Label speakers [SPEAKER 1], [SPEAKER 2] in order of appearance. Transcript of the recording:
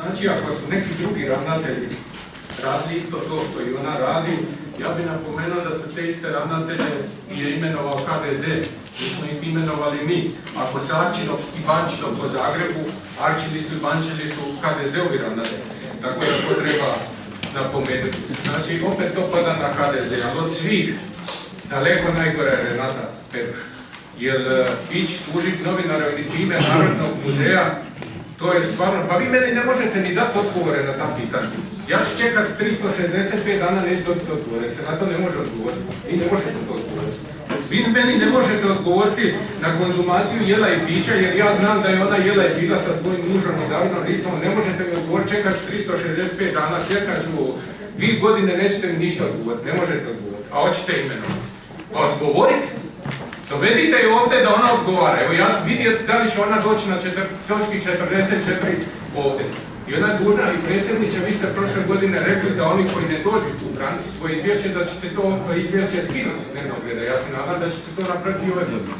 [SPEAKER 1] Znači, ako su neki drugi ravnatelji radili isto to što i ona radi, ja bih napomenuo da su te iste ravnatelje je imenovao HDZ, mi smo ih imenovali mi. Ako se arčilo i bančilo po Zagrebu, arčili su i bančili su HDZ-ovi ravnatelji. Tako da to treba napomenuti. Znači, opet to pada na HDZ, ali od svih daleko najgore je Renata Peruš. Jer ići tužiti novinara ili time Narodnog muzeja, to je stvarno, pa vi meni ne možete ni dati odgovore na ta pitanja. Ja ću čekat 365 dana, neću dobiti odgovore, se na to ne može odgovoriti. Vi ne možete to odgovoriti. Vi meni ne možete odgovoriti na konzumaciju jela i pića, jer ja znam da je ona jela i bila sa svojim mužom i Davidom Ricom. Ne možete mi odgovoriti, čekat ću 365 dana, čekat ću 2 godine, nećete mi ništa odgovoriti. Ne možete odgovoriti, a hoćete imenom. Pa odgovoriti? Dovedite ju ovdje da ona odgovara. Evo ja ću vidjeti da li će ona doći na točki 44 ovdje. I ona je dužna, i predsjedniče, vi ste prošle godine rekli da oni koji ne dođu tu braniti svoje izvješće, da ćete to izvješće skinuti s dnevnog reda. Ja se nadam da ćete to napraviti i ove godine.